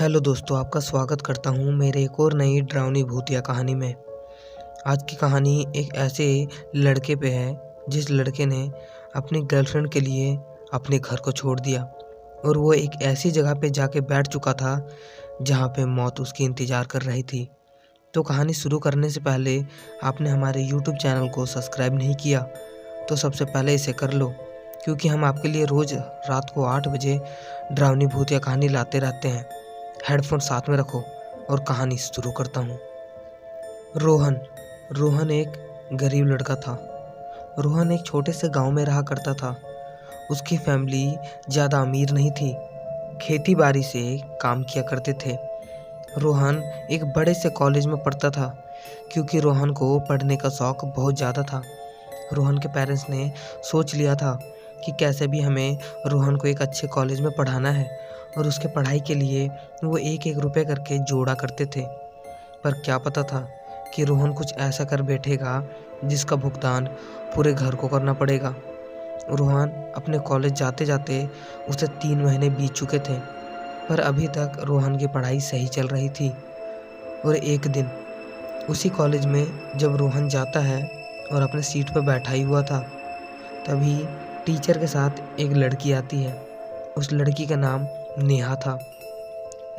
Hello दोस्तों, आपका स्वागत करता हूँ मेरे एक और नई डरावनी भूतिया कहानी में। आज की कहानी एक ऐसे लड़के पे है जिस लड़के ने अपनी गर्लफ्रेंड के लिए अपने घर को छोड़ दिया और वो एक ऐसी जगह पे जाके बैठ चुका था जहाँ पे मौत उसकी इंतज़ार कर रही थी। तो कहानी शुरू करने से पहले आपने हमारे यूट्यूब चैनल को सब्सक्राइब नहीं किया तो सबसे पहले इसे कर लो, क्योंकि हम आपके लिए रोज़ रात को 8 बजे डरावनी भूतिया कहानी लाते रहते हैं। हेडफोन साथ में रखो और कहानी शुरू करता हूँ। रोहन एक गरीब लड़का था। रोहन एक छोटे से गांव में रहा करता था। उसकी फैमिली ज़्यादा अमीर नहीं थी, खेती बाड़ी से काम किया करते थे। रोहन एक बड़े से कॉलेज में पढ़ता था क्योंकि रोहन को पढ़ने का शौक़ बहुत ज़्यादा था। रोहन के पेरेंट्स ने सोच लिया था कि कैसे भी हमें रोहन को एक अच्छे कॉलेज में पढ़ाना है और उसके पढ़ाई के लिए वो एक एक रुपये करके जोड़ा करते थे। पर क्या पता था कि रोहन कुछ ऐसा कर बैठेगा जिसका भुगतान पूरे घर को करना पड़ेगा। रोहन अपने कॉलेज जाते जाते उसे 3 महीने बीत चुके थे, पर अभी तक रोहन की पढ़ाई सही चल रही थी। और एक दिन उसी कॉलेज में जब रोहन जाता है और अपने सीट पर बैठा ही हुआ था, तभी टीचर के साथ एक लड़की आती है। उस लड़की का नाम नेहा था।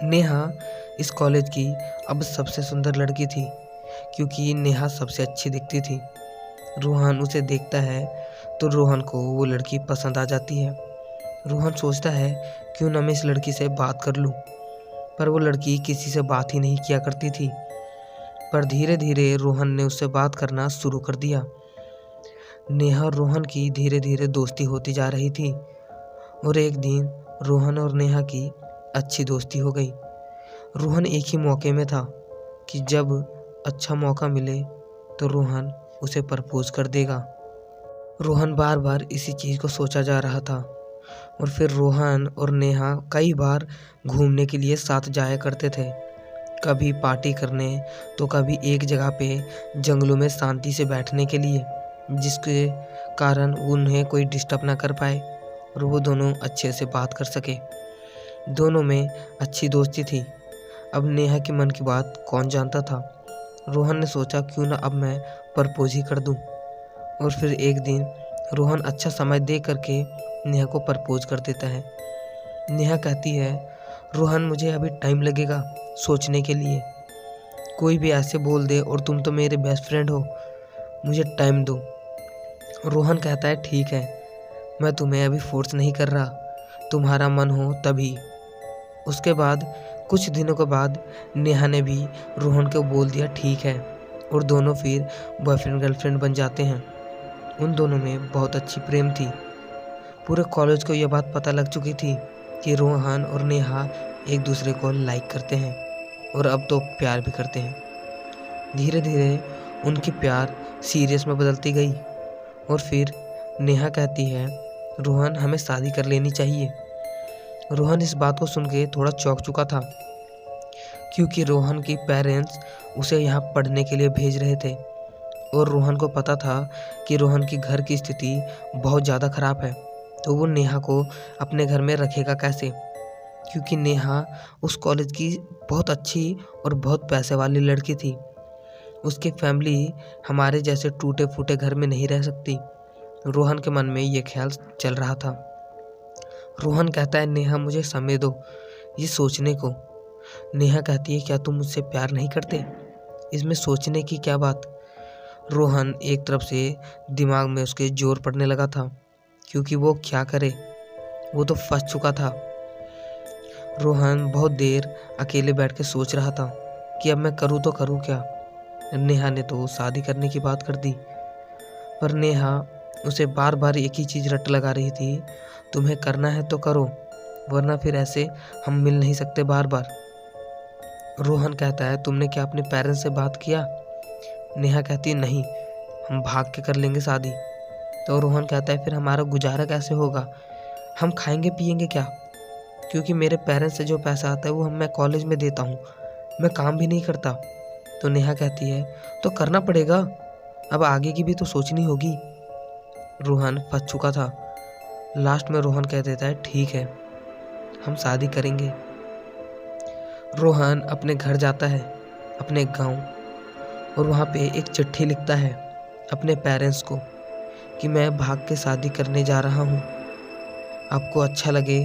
नेहा इस कॉलेज की अब सबसे सुंदर लड़की थी क्योंकि नेहा सबसे अच्छी दिखती थी। रोहन उसे देखता है तो रोहन को वो लड़की पसंद आ जाती है। रोहन सोचता है क्यों ना मैं इस लड़की से बात कर लूँ, पर वो लड़की किसी से बात ही नहीं किया करती थी। पर धीरे धीरे रोहन ने उससे बात करना शुरू कर दिया। नेहा और रोहन की धीरे धीरे दोस्ती होती जा रही थी और एक दिन रोहन और नेहा की अच्छी दोस्ती हो गई। रोहन एक ही मौके में था कि जब अच्छा मौका मिले तो रोहन उसे प्रपोज कर देगा। रोहन बार बार इसी चीज़ को सोचा जा रहा था और फिर रोहन और नेहा कई बार घूमने के लिए साथ जाया करते थे, कभी पार्टी करने तो कभी एक जगह पे जंगलों में शांति से बैठने के लिए, जिसके कारण उन्हें कोई डिस्टर्ब ना कर पाए और वो दोनों अच्छे से बात कर सके। दोनों में अच्छी दोस्ती थी। अब नेहा के मन की बात कौन जानता था। रोहन ने सोचा क्यों ना अब मैं प्रपोज ही कर दूं। और फिर एक दिन रोहन अच्छा समय दे करके नेहा को प्रपोज कर देता है। नेहा कहती है, रोहन मुझे अभी टाइम लगेगा सोचने के लिए। कोई भी ऐसे बोल दे और तुम तो मेरे बेस्ट फ्रेंड हो, मुझे टाइम दो। रोहन कहता है ठीक है, मैं तुम्हें अभी फोर्स नहीं कर रहा, तुम्हारा मन हो तभी। उसके बाद कुछ दिनों के बाद नेहा ने भी रोहन को बोल दिया ठीक है और दोनों फिर बॉयफ्रेंड गर्लफ्रेंड बन जाते हैं। उन दोनों में बहुत अच्छी प्रेम थी। पूरे कॉलेज को यह बात पता लग चुकी थी कि रोहन और नेहा एक दूसरे को लाइक करते हैं और अब तो प्यार भी करते हैं। धीरे धीरे उनकी प्यार सीरियस में बदलती गई और फिर नेहा कहती है, रोहन हमें शादी कर लेनी चाहिए। रोहन इस बात को सुन के थोड़ा चौंक चुका था क्योंकि रोहन के पेरेंट्स उसे यहाँ पढ़ने के लिए भेज रहे थे और रोहन को पता था कि रोहन की घर की स्थिति बहुत ज़्यादा ख़राब है, तो वो नेहा को अपने घर में रखेगा कैसे, क्योंकि नेहा उस कॉलेज की बहुत अच्छी और बहुत पैसे वाली लड़की थी। उसकी फैमिली हमारे जैसे टूटे फूटे घर में नहीं रह सकती। रोहन के मन में ये ख्याल चल रहा था। रोहन कहता है, नेहा मुझे समय दो ये सोचने को। नेहा कहती है, क्या तुम मुझसे प्यार नहीं करते, इसमें सोचने की क्या बात। रोहन एक तरफ से दिमाग में उसके जोर पड़ने लगा था क्योंकि वो क्या करे, वो तो फंस चुका था। रोहन बहुत देर अकेले बैठ के सोच रहा था कि अब मैं करूँ तो करूँ क्या। नेहा ने तो शादी करने की बात कर दी, पर नेहा उसे बार बार एक ही चीज़ रट लगा रही थी, तुम्हें करना है तो करो वरना फिर ऐसे हम मिल नहीं सकते बार बार। रोहन कहता है, तुमने क्या अपने पेरेंट्स से बात किया। नेहा कहती है, नहीं, हम भाग के कर लेंगे शादी। तो रोहन कहता है, फिर हमारा गुजारा कैसे होगा, हम खाएंगे पिएंगे क्या, क्योंकि मेरे पेरेंट्स से जो पैसा आता है वो मैं कॉलेज में देता हूँ, मैं काम भी नहीं करता। तो नेहा कहती है, तो करना पड़ेगा, अब आगे की भी तो सोचनी होगी। रोहन फंस चुका था। लास्ट में रोहन कह देता है, ठीक है हम शादी करेंगे। रोहन अपने घर जाता है, अपने गांव, और वहाँ पे एक चिट्ठी लिखता है अपने पेरेंट्स को कि मैं भाग के शादी करने जा रहा हूँ। आपको अच्छा लगे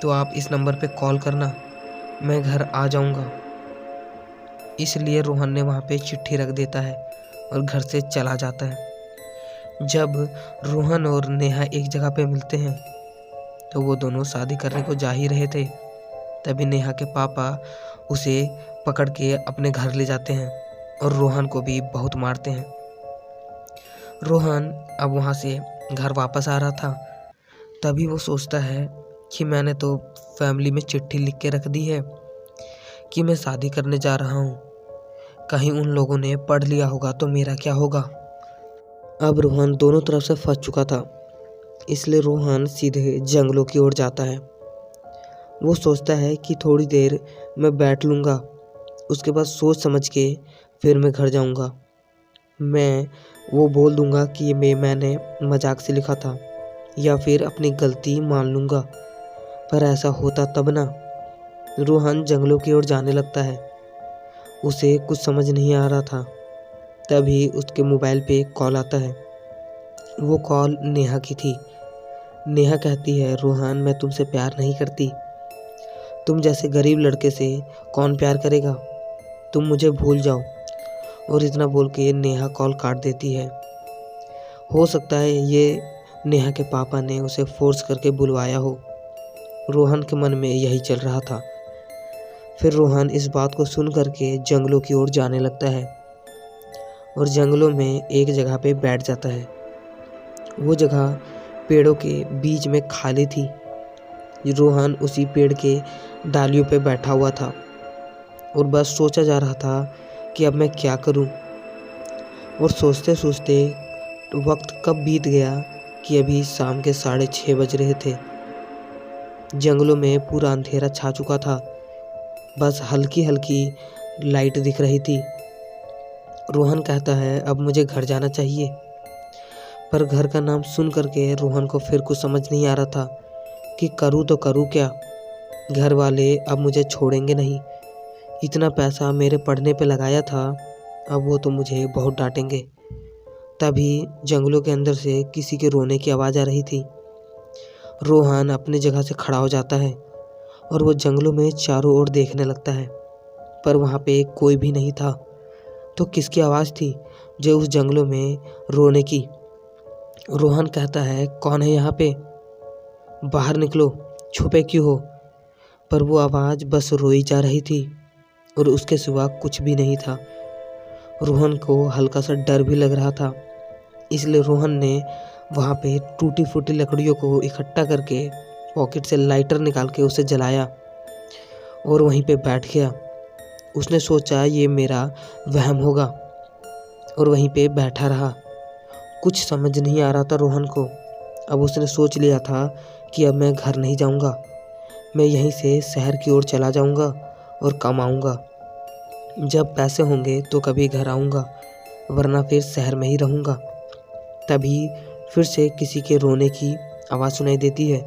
तो आप इस नंबर पे कॉल करना, मैं घर आ जाऊँगा। इसलिए रोहन ने वहाँ पे चिट्ठी रख देता है और घर से चला जाता है। जब रोहन और नेहा एक जगह पे मिलते हैं तो वो दोनों शादी करने को जा ही रहे थे, तभी नेहा के पापा उसे पकड़ के अपने घर ले जाते हैं और रोहन को भी बहुत मारते हैं। रोहन अब वहाँ से घर वापस आ रहा था, तभी वो सोचता है कि मैंने तो फैमिली में चिट्ठी लिख के रख दी है कि मैं शादी करने जा रहा हूँ, कहीं उन लोगों ने पढ़ लिया होगा तो मेरा क्या होगा। अब रोहन दोनों तरफ से फंस चुका था, इसलिए रोहन सीधे जंगलों की ओर जाता है। वो सोचता है कि थोड़ी देर मैं बैठ लूँगा, उसके बाद सोच समझ के फिर मैं घर जाऊँगा। मैं वो बोल दूँगा कि मैंने मजाक से लिखा था, या फिर अपनी गलती मान लूँगा, पर ऐसा होता तब ना। रोहन जंगलों की ओर जाने लगता है। उसे कुछ समझ नहीं आ रहा था, तभी उसके मोबाइल पे एक कॉल आता है। वो कॉल नेहा की थी। नेहा कहती है, रोहन मैं तुमसे प्यार नहीं करती, तुम जैसे गरीब लड़के से कौन प्यार करेगा, तुम मुझे भूल जाओ। और इतना बोल के नेहा कॉल काट देती है। हो सकता है ये नेहा के पापा ने उसे फोर्स करके बुलवाया हो। रोहन के मन में यही चल रहा था। फिर रोहन इस बात को सुन करके जंगलों की ओर जाने लगता है और जंगलों में एक जगह पे बैठ जाता है। वो जगह पेड़ों के बीच में खाली थी। रोहन उसी पेड़ के डालियों पे बैठा हुआ था और बस सोचा जा रहा था कि अब मैं क्या करूं। और सोचते सोचते वक्त कब बीत गया कि अभी शाम के 6:30 बज रहे थे। जंगलों में पूरा अंधेरा छा चुका था, बस हल्की हल्की लाइट दिख रही थी। रोहन कहता है अब मुझे घर जाना चाहिए, पर घर का नाम सुन करके रोहन को फिर कुछ समझ नहीं आ रहा था कि करूँ तो करूँ क्या। घर वाले अब मुझे छोड़ेंगे नहीं, इतना पैसा मेरे पढ़ने पे लगाया था, अब वो तो मुझे बहुत डांटेंगे। तभी जंगलों के अंदर से किसी के रोने की आवाज़ आ रही थी। रोहन अपनी जगह से खड़ा हो जाता है और वो जंगलों में चारों ओर देखने लगता है, पर वहाँ पे कोई भी नहीं था। तो किसकी आवाज़ थी जो उस जंगलों में रोने की? रोहन कहता है कौन है यहाँ पे, बाहर निकलो, छुपे क्यों हो? पर वो आवाज़ बस रोई जा रही थी और उसके सिवा कुछ भी नहीं था। रोहन को हल्का सा डर भी लग रहा था, इसलिए रोहन ने वहाँ पे टूटी फूटी लकड़ियों को इकट्ठा करके पॉकेट से लाइटर निकाल के उसे जलाया और वहीं पे बैठ गया। उसने सोचा ये मेरा वहम होगा और वहीं पे बैठा रहा। कुछ समझ नहीं आ रहा था रोहन को। अब उसने सोच लिया था कि अब मैं घर नहीं जाऊंगा, मैं यहीं से शहर की ओर चला जाऊंगा और कमाऊंगा। जब पैसे होंगे तो कभी घर आऊंगा, वरना फिर शहर में ही रहूंगा। तभी फिर से किसी के रोने की आवाज़ सुनाई देती है।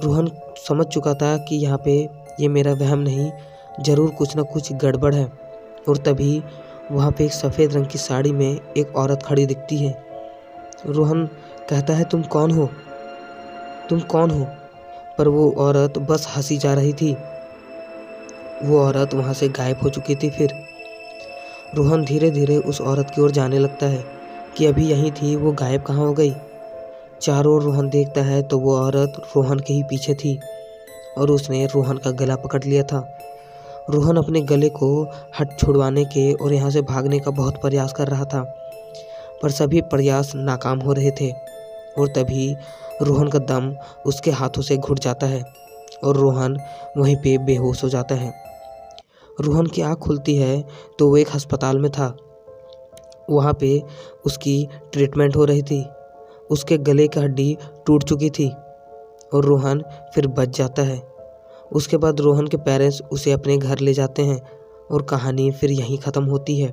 रोहन समझ चुका था कि यहाँ पे ये मेरा वहम नहीं, ज़रूर कुछ ना कुछ गड़बड़ है। और तभी वहाँ पे एक सफ़ेद रंग की साड़ी में एक औरत खड़ी दिखती है। रोहन कहता है तुम कौन हो, तुम कौन हो? पर वो औरत बस हंसी जा रही थी। वो औरत वहाँ से गायब हो चुकी थी। फिर रोहन धीरे धीरे उस औरत की ओर जाने लगता है कि अभी यहीं थी, वो गायब कहाँ हो गई। चारों ओर रोहन देखता है तो वो औरत रोहन के ही पीछे थी और उसने रोहन का गला पकड़ लिया था। रोहन अपने गले को हट छुड़वाने के और यहाँ से भागने का बहुत प्रयास कर रहा था, पर सभी प्रयास नाकाम हो रहे थे। और तभी रोहन का दम उसके हाथों से घुट जाता है और रोहन वहीं पे बेहोश हो जाता है। रोहन की आँख खुलती है तो वो एक अस्पताल में था। वहाँ पे उसकी ट्रीटमेंट हो रही थी। उसके गले की हड्डी टूट चुकी थी और रोहन फिर बच जाता है। उसके बाद रोहन के पेरेंट्स उसे अपने घर ले जाते हैं और कहानी फिर यहीं ख़त्म होती है।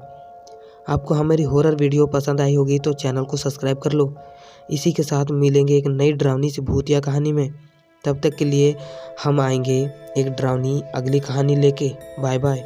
आपको हमारी हॉरर वीडियो पसंद आई होगी तो चैनल को सब्सक्राइब कर लो। इसी के साथ मिलेंगे एक नई डरावनी सी भूतिया कहानी में। तब तक के लिए हम आएंगे एक डरावनी अगली कहानी लेके। Bye bye.